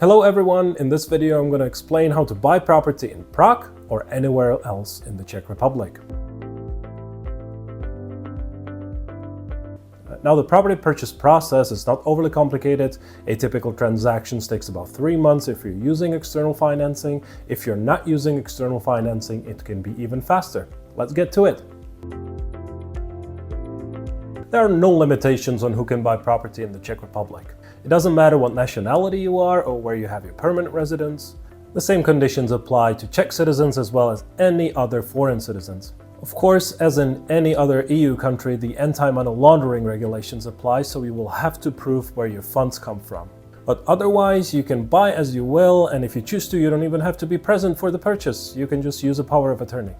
Hello everyone, in this video I'm going to explain how to buy property in Prague or anywhere else in the Czech Republic. Now the property purchase process is not overly complicated. A typical transaction takes about 3 months if you're using external financing. If you're not using external financing, it can be even faster. Let's get to it. There are no limitations on who can buy property in the Czech Republic. It doesn't matter what nationality you are or where you have your permanent residence. The same conditions apply to Czech citizens as well as any other foreign citizens. Of course, as in any other EU country, the anti-money laundering regulations apply, so you will have to prove where your funds come from. But otherwise, you can buy as you will, and if you choose to, you don't even have to be present for the purchase. You can just use a power of attorney.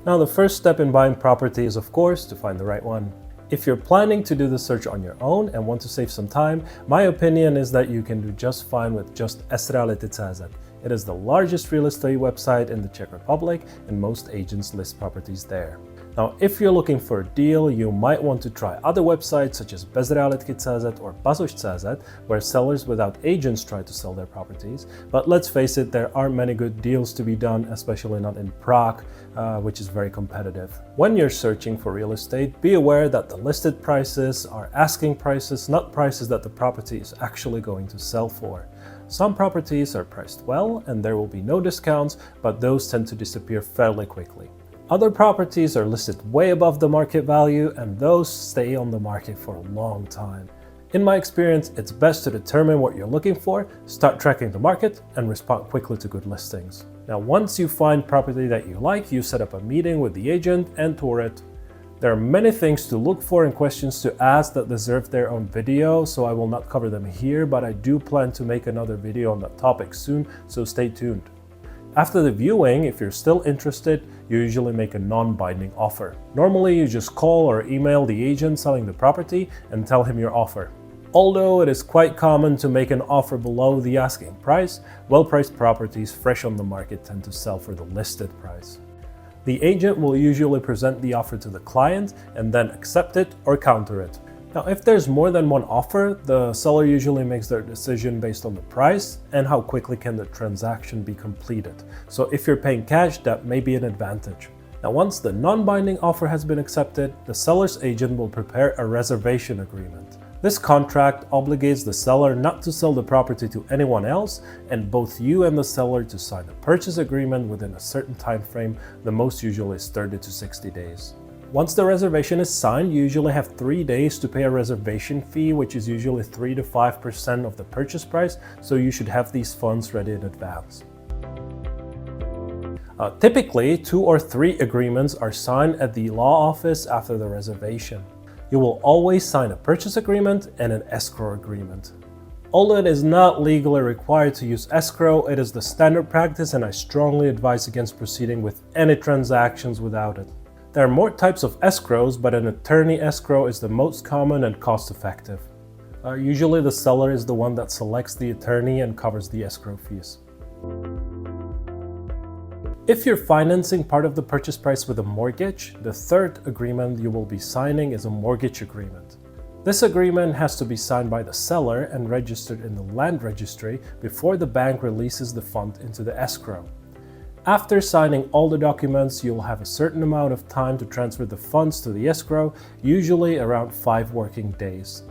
Now, the first step in buying property is, of course, to find the right one. If you're planning to do the search on your own and want to save some time, my opinion is that you can do just fine with just sreality.cz. It is the largest real estate website in the Czech Republic and most agents list properties there. Now, if you're looking for a deal, you might want to try other websites such as bezrealitky.cz or bazoš.cz, where sellers without agents try to sell their properties. But let's face it, there aren't many good deals to be done, especially not in Prague, which is very competitive. When you're searching for real estate, be aware that the listed prices are asking prices, not prices that the property is actually going to sell for. Some properties are priced well and there will be no discounts, but those tend to disappear fairly quickly. Other properties are listed way above the market value and those stay on the market for a long time. In my experience, it's best to determine what you're looking for, start tracking the market, and respond quickly to good listings. Now, once you find property that you like, you set up a meeting with the agent and tour it. There are many things to look for and questions to ask that deserve their own video, so I will not cover them here, but I do plan to make another video on that topic soon, so stay tuned. After the viewing, if you're still interested, you usually make a non-binding offer. Normally, you just call or email the agent selling the property and tell him your offer. Although it is quite common to make an offer below the asking price, well-priced properties fresh on the market tend to sell for the listed price. The agent will usually present the offer to the client and then accept it or counter it. Now, if there's more than one offer, the seller usually makes their decision based on the price and how quickly can the transaction be completed. So if you're paying cash, that may be an advantage. Now, once the non-binding offer has been accepted, the seller's agent will prepare a reservation agreement. This contract obligates the seller not to sell the property to anyone else and both you and the seller to sign a purchase agreement within a certain time frame, the most usually is 30 to 60 days. Once the reservation is signed, you usually have 3 days to pay a reservation fee, which is usually 3 to 5% of the purchase price, so you should have these funds ready in advance. Typically, 2 or 3 agreements are signed at the law office after the reservation. You will always sign a purchase agreement and an escrow agreement. Although it is not legally required to use escrow, it is the standard practice and I strongly advise against proceeding with any transactions without it. There are more types of escrows, but an attorney escrow is the most common and cost-effective. Usually the seller is the one that selects the attorney and covers the escrow fees. If you're financing part of the purchase price with a mortgage, the third agreement you will be signing is a mortgage agreement. This agreement has to be signed by the seller and registered in the Land Registry before the bank releases the fund into the escrow. After signing all the documents, you'll have a certain amount of time to transfer the funds to the escrow, usually around 5 working days.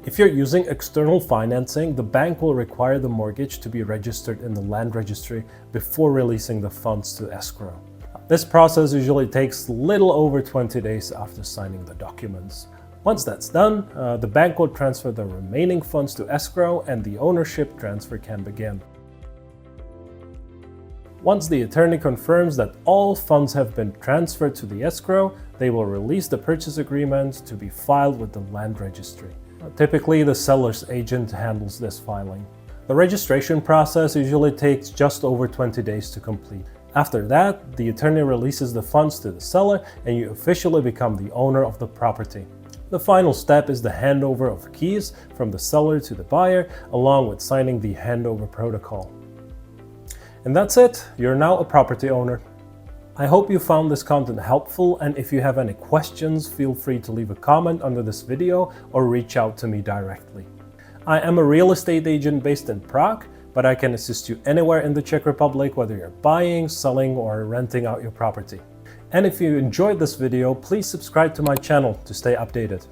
If you're using external financing, the bank will require the mortgage to be registered in the Land Registry before releasing the funds to escrow. This process usually takes little over 20 days after signing the documents. Once that's done, the bank will transfer the remaining funds to escrow and the ownership transfer can begin. Once the attorney confirms that all funds have been transferred to the escrow, they will release the purchase agreement to be filed with the Land Registry. Typically, the seller's agent handles this filing. The registration process usually takes just over 20 days to complete. After that, the attorney releases the funds to the seller and you officially become the owner of the property. The final step is the handover of keys from the seller to the buyer, along with signing the handover protocol. And that's it, you're now a property owner. I hope you found this content helpful, and if you have any questions, feel free to leave a comment under this video or reach out to me directly. I am a real estate agent based in Prague. but I can assist you anywhere in the Czech Republic, whether you're buying, selling, or renting out your property. And if you enjoyed this video, please subscribe to my channel to stay updated.